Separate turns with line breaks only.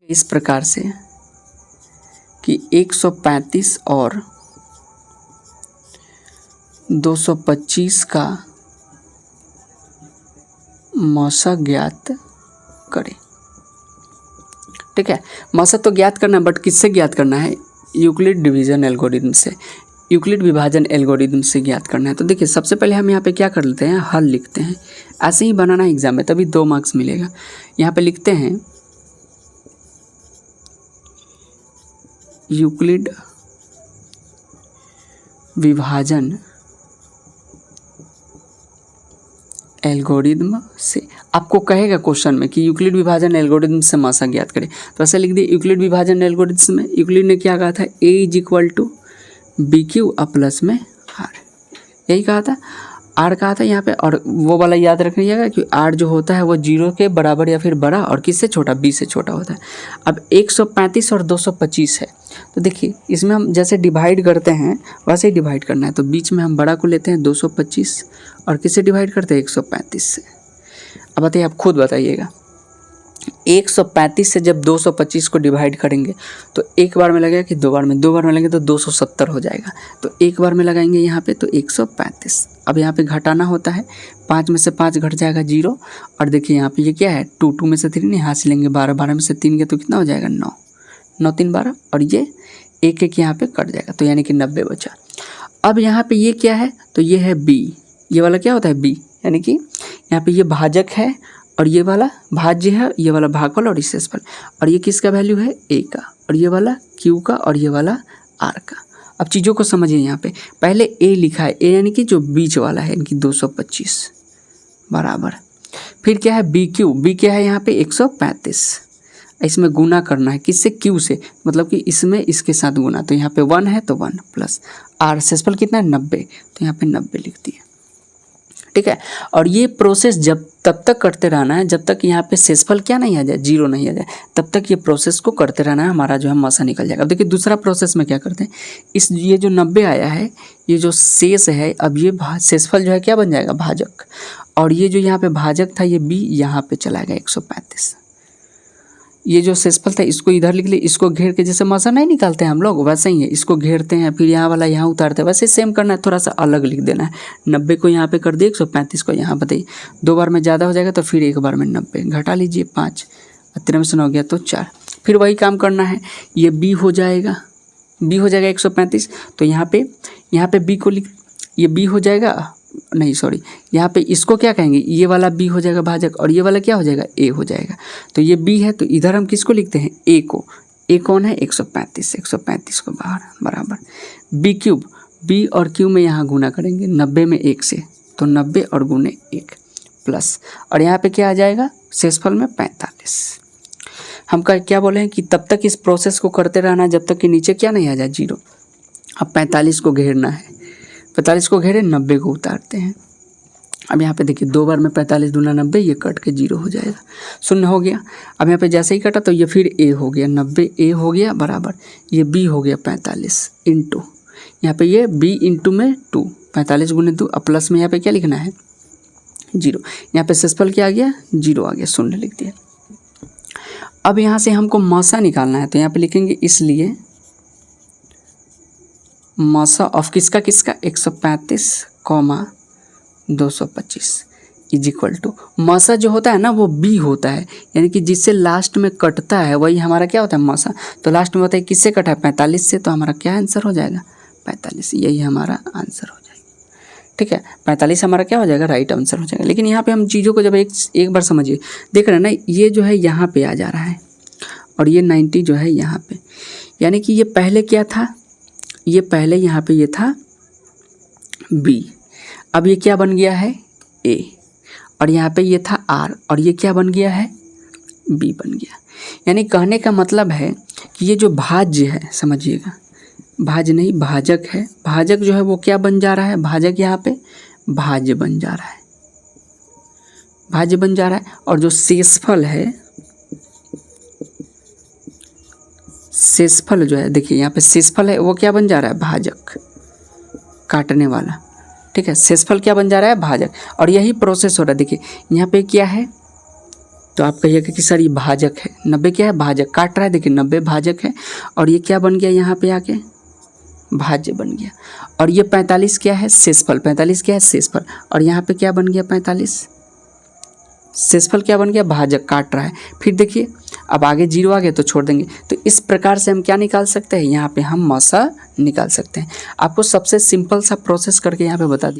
इस प्रकार से कि 135 और 225 का मौसा ज्ञात करें। ठीक है, मौसा तो ज्ञात करना, बट किससे ज्ञात करना है? यूक्लिड डिवीजन एल्गोरिथम से, यूक्लिड विभाजन एल्गोरिथम से ज्ञात करना है। तो देखिए सबसे पहले हम यहाँ पे क्या कर लेते हैं, हल लिखते हैं। ऐसे ही बनाना एग्जाम में, तभी 2 मार्क्स मिलेगा। यहाँ पे लिखते हैं यूक्लिड विभाजन एल्गोरिथम से। आपको कहेगा क्वेश्चन में कि यूक्लिड विभाजन एल्गोरिथम से मौसा ज्ञात करें, तो ऐसे लिख दिए यूक्लिड विभाजन एल्गोरिथम में यूक्लिड ने क्या कहा था, a = BQ प्लस में R, यही कहा था, R कहा था यहाँ पे। और वो वाला याद रखिएगा कि R जो होता है वो 0 के बराबर या फिर बड़ा, और किससे छोटा, B से छोटा होता है। अब 135 और 225 है, तो देखिए इसमें हम जैसे डिवाइड करते हैं वैसे ही डिवाइड करना है। तो बीच में हम बड़ा को लेते हैं 225 और किससे डिवाइड करते हैं, 135 से। अब बताइए, आप खुद बताइएगा, 135 से जब 225 को डिवाइड करेंगे तो एक बार में लगेगा कि दो बार में लगेगा तो 270 हो जाएगा। तो एक बार में लगाएंगे यहाँ पे तो 135। अब यहाँ पे घटाना होता है, 5 में से 5 घट जाएगा 0। और देखिए यहाँ पे ये क्या है, 2 में से 3 नहीं, यहाँ से लेंगे 12 में से 3 के तो कितना हो जाएगा, 9 9 3 12, और ये 1 यहाँ पे कट जाएगा, तो यानी कि 90 बचा। अब यहाँ पे ये क्या है, तो ये है b, ये वाला क्या होता है b, यानी कि यहाँ पे ये भाजक है और ये वाला भाज्य है, ये वाला भागफल और शेषफल, और ये किसका वैल्यू है, a का, और ये वाला q का, और ये वाला r का। अब चीज़ों को समझिए, यहाँ पे पहले a लिखा है, a यानी कि जो बीच वाला है, यानी कि 225 बराबर, फिर क्या है b क्या है यहाँ पे 135, इसमें गुना करना है किससे, q से, मतलब कि इसमें इसके साथ गुना, तो यहाँ पे 1 है तो 1 प्लस r, शेषफल कितना है 90, तो यहाँ पे 90 लिख दिए। ठीक है, और ये प्रोसेस जब तब तक करते रहना है जब तक यहाँ पे शेषफल क्या नहीं आ जाए, 0 नहीं आ जाए, तब तक ये प्रोसेस को करते रहना है, हमारा जो है मौसा निकल जाएगा। अब देखिए दूसरा प्रोसेस में क्या करते हैं, इस ये जो 90 आया है, ये जो शेष है, अब ये शेषफल जो है क्या बन जाएगा, भाजक, और ये जो यहाँ पे भाजक था ये b यहाँ पे चला गया 135। ये जो शेषफल था इसको इधर लिख लिए, इसको घेर के, जैसे मौसा नहीं निकालते हैं हम लोग वैसे ही है, इसको घेरते हैं फिर यहाँ वाला यहाँ उतारते हैं, वैसे सेम करना है, थोड़ा सा अलग लिख देना है। 90 को यहाँ पे कर दिए, 135 को यहाँ बताइए, 2 बार में ज़्यादा हो जाएगा तो फिर एक बार में 90 घटा लीजिए, 5 13 हो गया तो 4, फिर वही काम करना है, ये b हो जाएगा 135, तो यहाँ पे b को लिख, ये b हो जाएगा, नहीं सॉरी, यहाँ पे इसको क्या कहेंगे, ये वाला b हो जाएगा भाजक, और ये वाला क्या हो जाएगा, a हो जाएगा। तो ये b है, तो इधर हम किसको लिखते हैं, a को, a कौन है 135 को बाहर बराबर b³ b और q में यहाँ गुना करेंगे 90 में 1 से, तो 90 और गुने 1 प्लस, और यहाँ पे क्या आ जाएगा, शेषफल में 45। हम क्या बोले हैं कि तब तक इस प्रोसेस को करते रहना जब तक कि नीचे क्या नहीं आ जाए, 0। अब 45 को घेरना है, 45 को घेरे, 90 को उतारते हैं। अब यहाँ पे देखिए 2 बार में 45 दूना 90, ये कट के 0 हो जाएगा, 0 हो गया। अब यहाँ पे जैसे ही कटा तो ये फिर a हो गया, 90 a हो गया बराबर, ये b हो गया 45 इंटू, यहाँ पे ये b इंटू में 2, 45 गुने 2, अब प्लस में यहाँ पे क्या लिखना है, 0। यहाँ पे शेषफल क्या आ गया, 0 आ गया, 0 लिख दिया। अब यहाँ से हमको मौसा निकालना है, तो यहाँ पे लिखेंगे इसलिए मौसा ऑफ किसका 135, 225 इज इक्वल टू, मौसा जो होता है ना वो b होता है, यानी कि जिससे लास्ट में कटता है वही हमारा क्या होता है, मौसा। तो लास्ट में होता है किससे कटा है, 45 से, तो हमारा क्या आंसर हो जाएगा, 45, यही हमारा आंसर हो जाएगा। ठीक है, 45 हमारा क्या हो जाएगा, राइट आंसर हो जाएगा। लेकिन यहाँ पे हम चीज़ों को जब एक बार समझिए, देख रहे हैं ना, ये जो है यहाँ पे आ जा रहा है और ये 90 जो है यहाँ पे, यानी कि ये पहले क्या था, ये पहले यहाँ पे ये था b, अब ये क्या बन गया है a, और यहाँ पे ये था r, और ये क्या बन गया है, b बन गया। यानी कहने का मतलब है कि ये जो भाज्य है, समझिएगा, भाज्य नहीं भाजक है, भाजक जो है वो क्या बन जा रहा है, भाजक यहाँ पे भाज्य बन जा रहा है, भाज्य बन जा रहा है। और जो शेषफल है, शेषफल जो है, देखिए यहाँ पे शेषफल है वो क्या बन जा रहा है, भाजक, काटने वाला। ठीक है, शेषफल क्या बन जा रहा है, भाजक, और यही प्रोसेस हो रहा है। देखिए यहाँ पे क्या है, तो आप कहिएगा कि सर ये भाजक है, 90 क्या है, भाजक काट रहा है, देखिए 90 भाजक है, और ये क्या बन गया यहाँ पे आके, भाज्य बन गया। और ये 45 क्या है, शेषफल, 45 क्या है, शेषफल, और यहाँ पे क्या बन गया 45, शेषफल क्या बन गया, भाजक काट रहा है। फिर देखिए अब आगे 0 आ गया तो छोड़ देंगे। तो इस प्रकार से हम क्या निकाल सकते हैं, यहाँ पे हम मसा निकाल सकते हैं। आपको सबसे सिंपल सा प्रोसेस करके यहाँ पे बता दिया।